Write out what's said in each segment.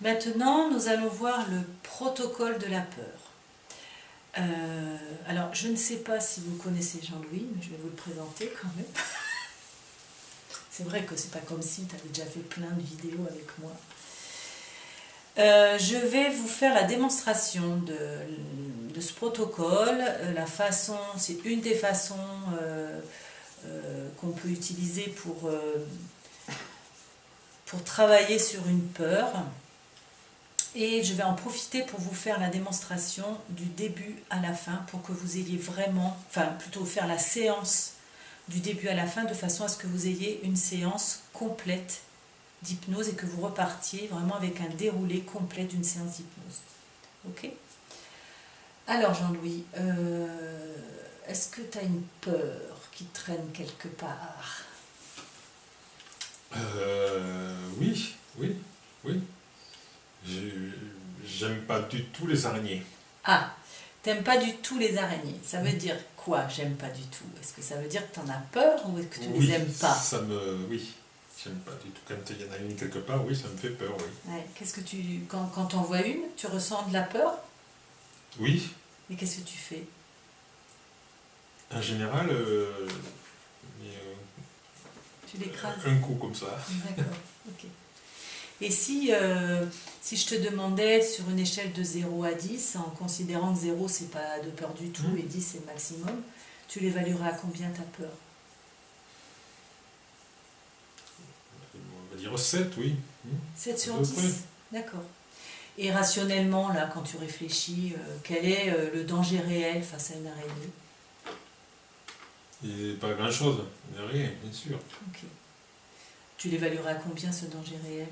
Maintenant, nous allons voir le protocole de la peur. Alors, je ne sais pas si vous connaissez Jean-Louis, mais je vais vous le présenter quand même. C'est vrai que c'est pas comme si tu avais déjà fait plein de vidéos avec moi. Je vais vous faire la démonstration de ce protocole. La façon, c'est une des façons qu'on peut utiliser pour travailler sur une peur. Et je vais en profiter pour vous faire la démonstration du début à la fin pour que vous ayez vraiment, enfin plutôt faire la séance du début à la fin de façon à ce que vous ayez une séance complète d'hypnose et que vous repartiez vraiment avec un déroulé complet d'une séance d'hypnose. Ok? Alors Jean-Louis, est-ce que tu as une peur qui traîne quelque part? Oui, oui, oui. J'aime pas du tout les araignées. Ah, t'aimes pas du tout les araignées. Ça veut dire quoi, j'aime pas du tout? Est-ce que ça veut dire que t'en as peur ou est-ce que tu les aimes pas? Oui, j'aime pas du tout. Quand il y en a une quelque part, oui, ça me fait peur, oui. Ouais, qu'est-ce que quand t'en vois une, tu ressens de la peur? Oui, Mais qu'est-ce que tu fais? en général, Tu l'écrases? un coup comme ça. D'accord, ok. Et si je te demandais sur une échelle de 0 à 10, en considérant que 0 c'est pas de peur du tout et 10 c'est le maximum, tu l'évaluerais à combien ta peur? On va dire 7, oui. 7 sur À peu 10? près. D'accord. Et rationnellement, là, quand tu réfléchis, quel est le danger réel face à une araignée? Et pas grand-chose, rien, bien sûr. Ok. Tu l'évaluerais à combien ce danger réel?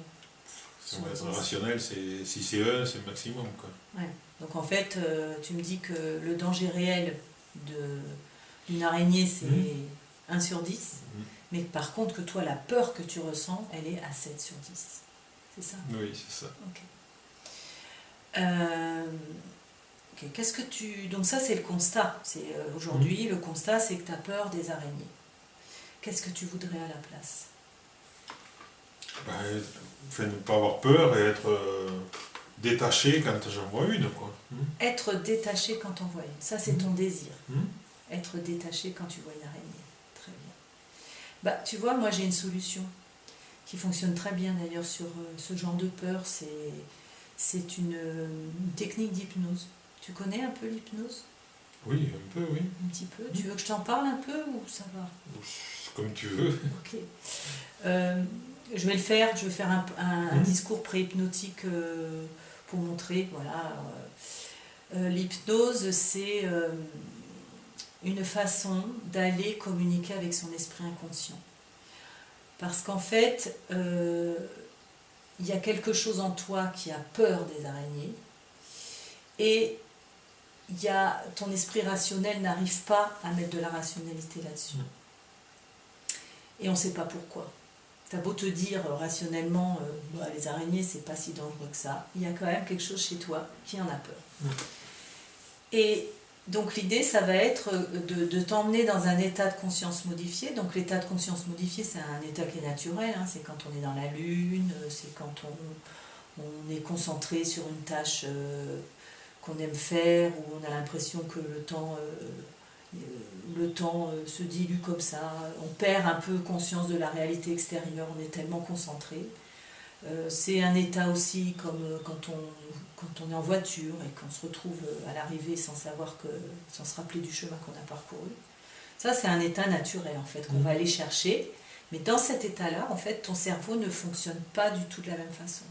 Si on va être rationnel, si c'est 1, c'est le maximum, quoi. Ouais. Donc en fait, tu me dis que le danger réel d'une araignée, c'est 1 sur 10, mais par contre que toi, la peur que tu ressens, elle est à 7 sur 10. C'est ça? Oui, c'est ça. Ok. Ok. Qu'est-ce que tu... Donc ça, c'est le constat. Aujourd'hui, le constat, c'est que tu as peur des araignées. Qu'est-ce que tu voudrais à la place? Ne pas avoir peur et être détaché quand j'en vois une, quoi. Être détaché quand on voit une. Ça, c'est ton désir. Être détaché quand tu vois une araignée. Très bien. Bah, tu vois, moi, j'ai une solution qui fonctionne très bien d'ailleurs sur ce genre de peur. C'est une technique d'hypnose. Tu connais un peu l'hypnose? Oui, un peu, oui. Un petit peu. Tu veux que je t'en parle un peu ou ça va? Comme tu veux. Ok. Je vais le faire. Je vais faire un discours pré-hypnotique pour montrer. Voilà. L'hypnose, c'est une façon d'aller communiquer avec son esprit inconscient. Parce qu'en fait, il y a quelque chose en toi qui a peur des araignées et ton esprit rationnel n'arrive pas à mettre de la rationalité là-dessus. Et on ne sait pas pourquoi. Tu as beau te dire rationnellement, les araignées, c'est pas si dangereux que ça, il y a quand même quelque chose chez toi qui en a peur. Et donc l'idée, ça va être de t'emmener dans un état de conscience modifié. Donc l'état de conscience modifié, c'est un état qui est naturel, hein. C'est quand on est dans la lune, c'est quand on est concentré sur une tâche qu'on aime faire, où on a l'impression que le temps se dilue comme ça. On perd un peu conscience de la réalité extérieure, on est tellement concentré. C'est un état aussi comme quand on est en voiture et qu'on se retrouve à l'arrivée sans se rappeler du chemin qu'on a parcouru. Ça, c'est un état naturel en fait qu'on va aller chercher. Mais dans cet état-là, en fait, ton cerveau ne fonctionne pas du tout de la même façon.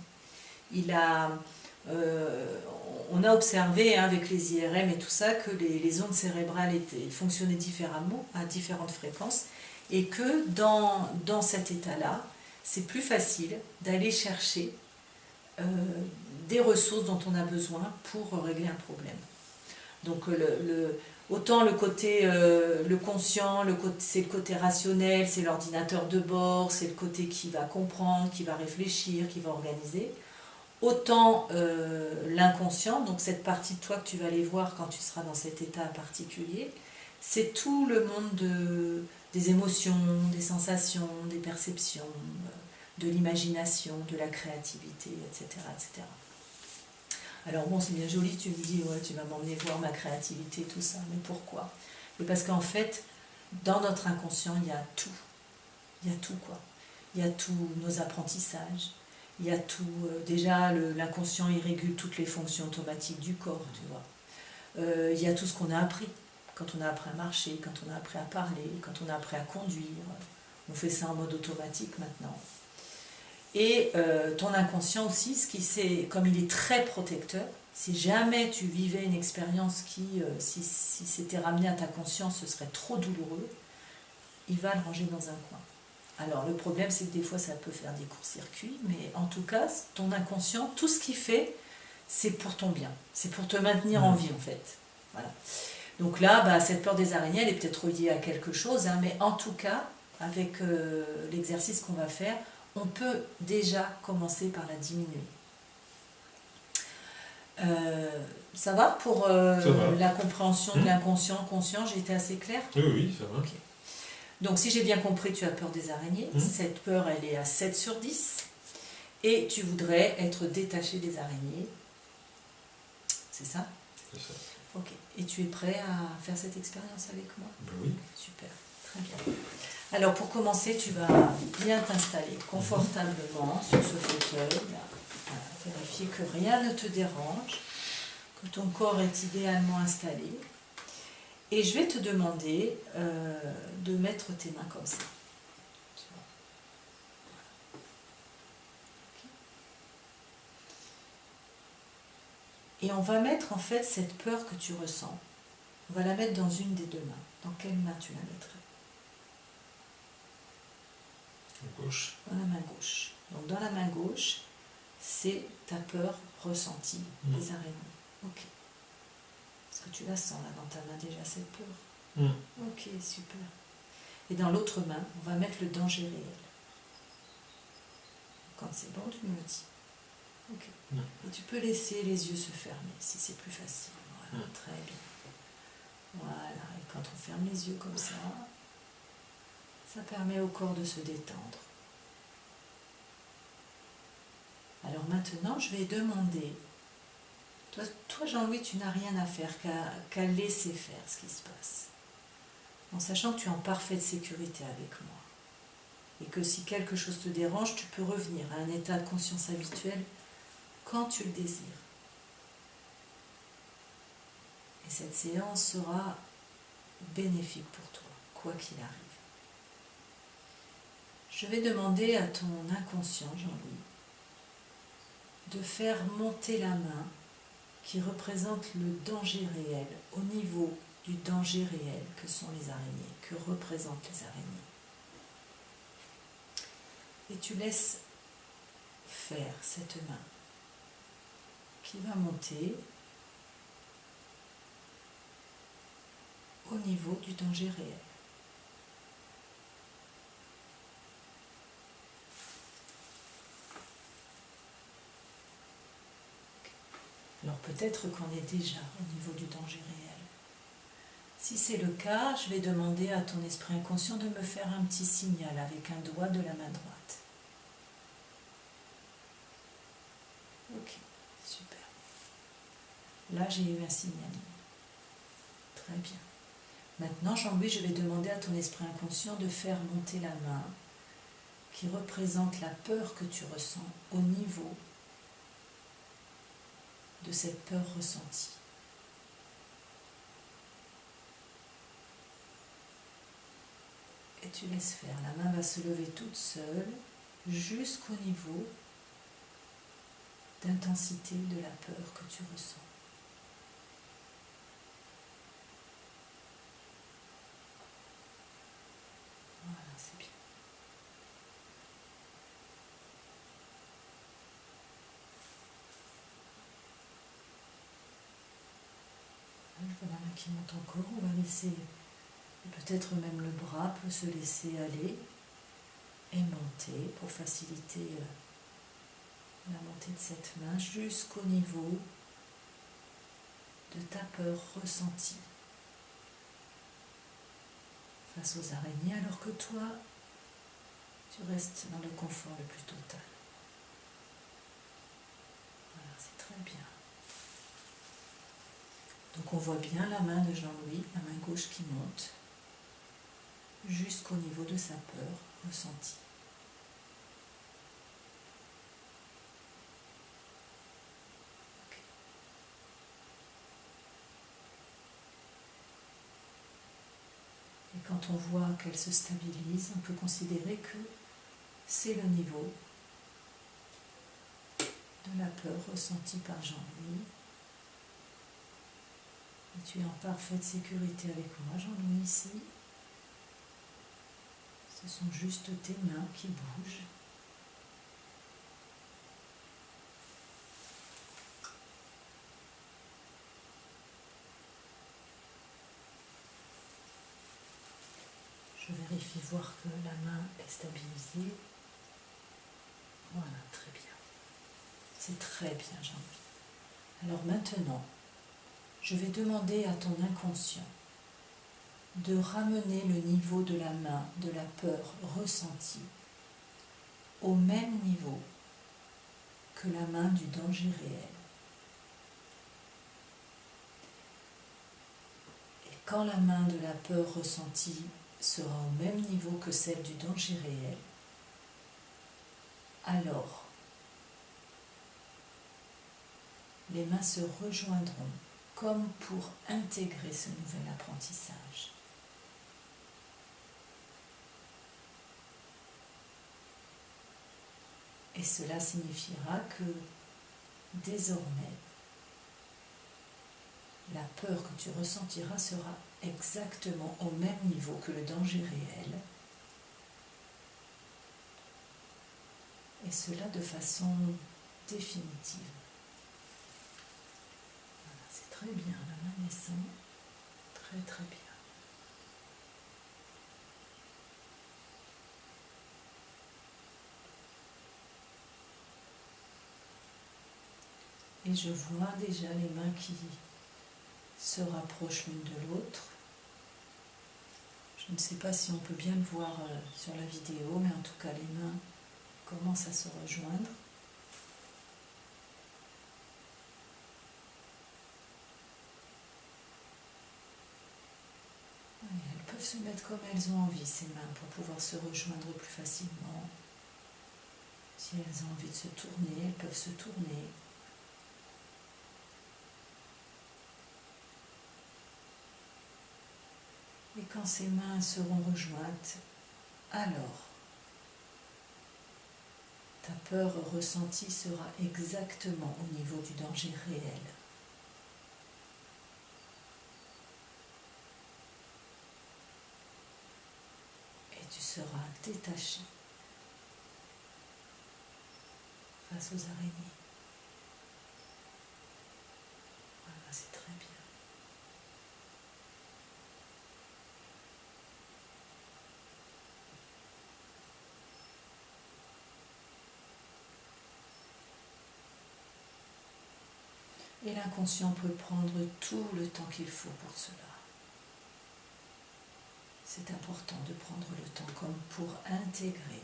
On a observé avec les IRM et tout ça que les ondes cérébrales fonctionnaient différemment à différentes fréquences et que dans cet état-là, c'est plus facile d'aller chercher des ressources dont on a besoin pour régler un problème. Donc autant le côté le conscient, c'est le côté rationnel, c'est l'ordinateur de bord, c'est le côté qui va comprendre, qui va réfléchir, qui va organiser. Autant l'inconscient, donc cette partie de toi que tu vas aller voir quand tu seras dans cet état particulier, c'est tout le monde des émotions, des sensations, des perceptions, de l'imagination, de la créativité, etc., etc. Alors bon, c'est bien joli, tu me dis, ouais, tu vas m'emmener voir ma créativité, tout ça, mais pourquoi? Et parce qu'en fait, dans notre inconscient, il y a tout. Il y a tout, quoi. Il y a tous nos apprentissages, il y a tout... déjà, l'inconscient, il régule toutes les fonctions automatiques du corps, tu vois. Il y a tout ce qu'on a appris. Quand on a appris à marcher, quand on a appris à parler, quand on a appris à conduire. On fait ça en mode automatique maintenant. Et ton inconscient aussi, comme il est très protecteur, si jamais tu vivais une expérience qui, si c'était ramené à ta conscience, ce serait trop douloureux, il va le ranger dans un coin. Alors le problème, c'est que des fois, ça peut faire des courts-circuits, mais en tout cas, ton inconscient, tout ce qu'il fait, c'est pour ton bien. C'est pour te maintenir en vie, en fait. Voilà. Donc là, cette peur des araignées, elle est peut-être reliée à quelque chose, hein, mais en tout cas, avec l'exercice qu'on va faire, on peut déjà commencer par la diminuer. Ça va pour la compréhension de l'inconscient, conscient, j'ai été assez claire? Oui, ça va. Okay. Donc si j'ai bien compris, tu as peur des araignées. Cette peur, elle est à 7 sur 10. Et tu voudrais être détaché des araignées. C'est ça? C'est ça. Ok. Et tu es prêt à faire cette expérience avec moi? Ben oui. Super, très bien. Alors pour commencer, tu vas bien t'installer confortablement sur ce fauteuil. Voilà, vérifier que rien ne te dérange, que ton corps est idéalement installé. Et je vais te demander de mettre tes mains comme ça. Et on va mettre en fait cette peur que tu ressens, on va la mettre dans une des deux mains. Dans quelle main tu la mettrais? Gauche. Dans la main gauche. Donc dans la main gauche, c'est ta peur ressentie des araignées. Ok. Est-ce que tu la sens là dans ta main déjà, cette peur? Ok, super. Et dans l'autre main, on va mettre le danger réel. Quand c'est bon, tu me le dis. Ok. Et tu peux laisser les yeux se fermer si c'est plus facile. Voilà, très bien. Voilà, et quand on ferme les yeux comme ça permet au corps de se détendre. Alors maintenant, je vais demander, toi Jean-Louis, tu n'as rien à faire qu'à laisser faire ce qui se passe, en sachant que tu es en parfaite sécurité avec moi, et que si quelque chose te dérange, tu peux revenir à un état de conscience habituel quand tu le désires. Et cette séance sera bénéfique pour toi, quoi qu'il arrive. Je vais demander à ton inconscient, Jean-Louis, de faire monter la main qui représente le danger réel, au niveau du danger réel que sont les araignées, que représentent les araignées. Et tu laisses faire cette main qui va monter au niveau du danger réel. Alors peut-être qu'on est déjà au niveau du danger réel. Si c'est le cas, je vais demander à ton esprit inconscient de me faire un petit signal avec un doigt de la main droite. Ok, super. Là, j'ai eu un signalement. Très bien. Maintenant, Jean-Louis, je vais demander à ton esprit inconscient de faire monter la main qui représente la peur que tu ressens au niveau de cette peur ressentie. Et tu laisses faire. La main va se lever toute seule jusqu'au niveau d'intensité de la peur que tu ressens. Voilà, c'est bien. Je vois la main qui monte encore. On va laisser, peut-être même le bras peut se laisser aller et monter pour faciliter la montée de cette main jusqu'au niveau de ta peur ressentie face aux araignées, alors que toi, Tu restes dans le confort le plus total. Voilà, c'est très bien. Donc on voit bien la main de Jean-Louis, la main gauche qui monte jusqu'au niveau de sa peur ressentie. Et quand on voit qu'elle se stabilise, on peut considérer que c'est le niveau de la peur ressentie par Jean-Louis. Et tu es en parfaite sécurité avec moi, Jean-Louis, ici. Ce sont juste tes mains qui bougent. Je vérifie voir que la main est stabilisée. Voilà, très bien. C'est très bien, Jean-Louis. Alors maintenant, je vais demander à ton inconscient de ramener le niveau de la main de la peur ressentie au même niveau que la main du danger réel. Et quand la main de la peur ressentie sera au même niveau que celle du danger réel, alors les mains se rejoindront comme pour intégrer ce nouvel apprentissage. Et cela signifiera que désormais, la peur que tu ressentiras sera exactement au même niveau que le danger réel. Et cela de façon définitive. Voilà, c'est très bien, la main descend. Très très bien. Et je vois déjà les mains qui se rapprochent l'une de l'autre. Je ne sais pas si on peut bien le voir sur la vidéo, mais en tout cas les mains commencent à se rejoindre. Et elles peuvent se mettre comme elles ont envie, ces mains, pour pouvoir se rejoindre plus facilement. Si elles ont envie de se tourner, elles peuvent se tourner. Et quand ces mains seront rejointes, alors ta peur ressentie sera exactement au niveau du danger réel. Et tu seras détaché face aux araignées. Voilà, c'est très bien. Et l'inconscient peut prendre tout le temps qu'il faut pour cela. C'est important de prendre le temps comme pour intégrer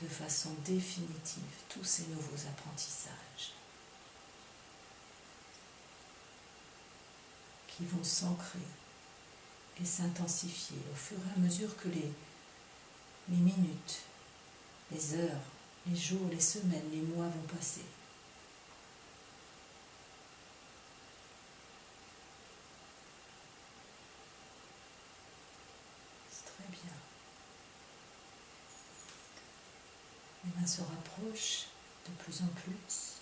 de façon définitive tous ces nouveaux apprentissages qui vont s'ancrer et s'intensifier au fur et à mesure que les minutes, les heures, les jours, les semaines, les mois vont passer. Très bien. Les mains se rapprochent de plus en plus.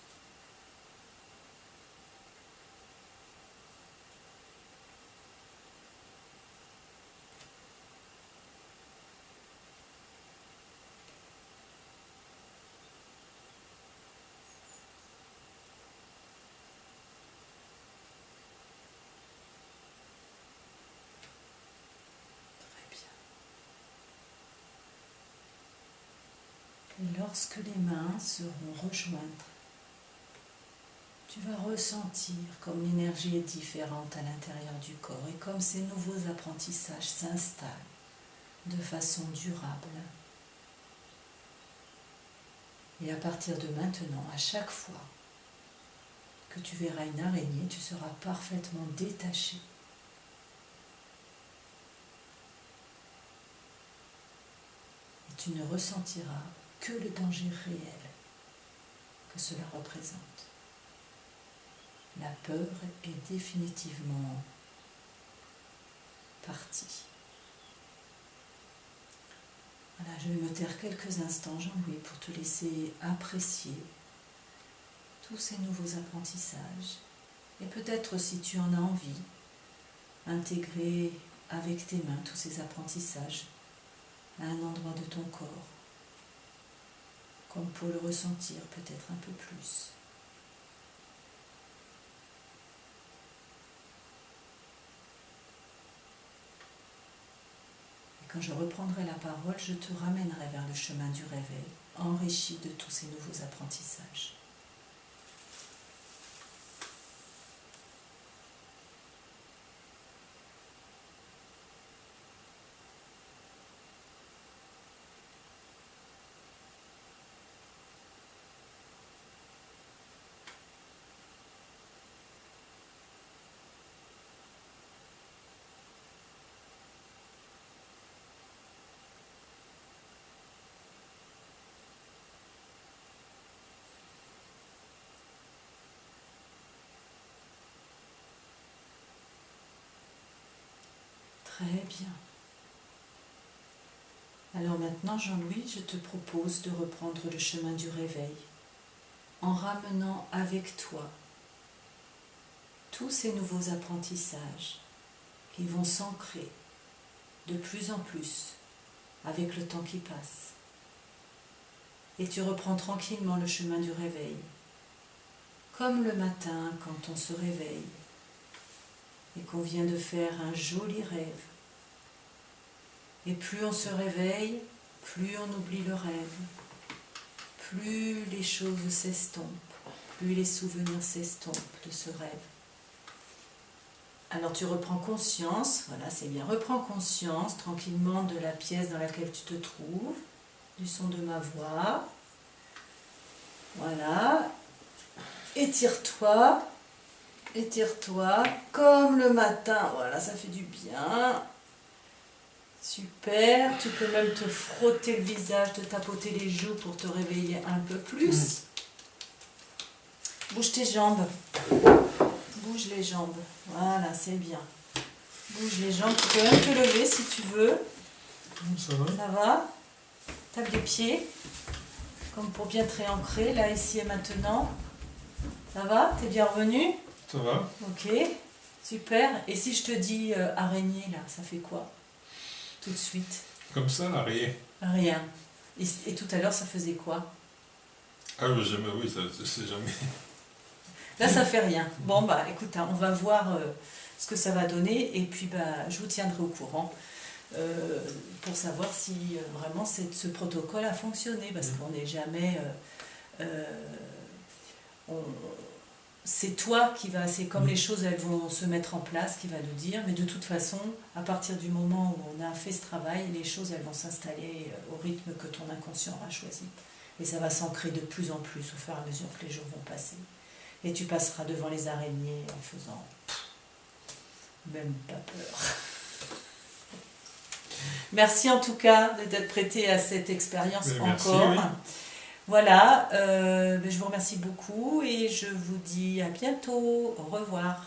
Et lorsque les mains seront rejointes, tu vas ressentir comme l'énergie est différente à l'intérieur du corps et comme ces nouveaux apprentissages s'installent de façon durable Et à partir de maintenant, à chaque fois que tu verras une araignée, tu seras parfaitement détaché. Et tu ne ressentiras que le danger réel que cela représente. La peur est définitivement partie. Voilà, je vais me taire quelques instants, Jean-Louis, pour te laisser apprécier tous ces nouveaux apprentissages. Et peut-être, si tu en as envie, intégrer avec tes mains tous ces apprentissages à un endroit de ton corps, comme pour le ressentir peut-être un peu plus. Et quand je reprendrai la parole, je te ramènerai vers le chemin du réveil, enrichi de tous ces nouveaux apprentissages. Très bien. Alors maintenant, Jean-Louis, je te propose de reprendre le chemin du réveil en ramenant avec toi tous ces nouveaux apprentissages qui vont s'ancrer de plus en plus avec le temps qui passe. Et tu reprends tranquillement le chemin du réveil, comme le matin quand on se réveille et qu'on vient de faire un joli rêve. Et plus on se réveille, plus on oublie le rêve, plus les choses s'estompent, plus les souvenirs s'estompent de ce rêve. Alors tu reprends conscience, voilà c'est bien, reprends conscience tranquillement de la pièce dans laquelle tu te trouves, du son de ma voix. Voilà, étire-toi comme le matin, voilà ça fait du bien. Super, tu peux même te frotter le visage, te tapoter les joues pour te réveiller un peu plus. Bouge tes jambes, bouge les jambes, voilà c'est bien. Bouge les jambes, tu peux même te lever si tu veux. Ça va. Ça va. Tape des pieds, comme pour bien te réancrer, là, ici et maintenant. Ça va? T'es bien revenu? Ça va. Ok, super. Et si je te dis araignée, là, ça fait quoi? Tout de suite? Comme ça, là, rien. Rien. Et tout à l'heure, ça faisait quoi? Ah oui, jamais, oui, ça, c'est jamais. Là, ça fait rien. Bon, bah, écoute, hein, on va voir ce que ça va donner, et puis, bah, je vous tiendrai au courant pour savoir si vraiment ce protocole a fonctionné, parce qu'on n'est jamais... c'est toi qui va, c'est comme les choses elles vont se mettre en place, qui va nous dire, mais de toute façon, à partir du moment où on a fait ce travail, les choses elles vont s'installer au rythme que ton inconscient aura choisi. Et ça va s'ancrer de plus en plus au fur et à mesure que les jours vont passer. Et tu passeras devant les araignées en faisant même pas peur. Merci en tout cas d'être prêté à cette expérience encore. Oui. Voilà, je vous remercie beaucoup et je vous dis à bientôt. Au revoir.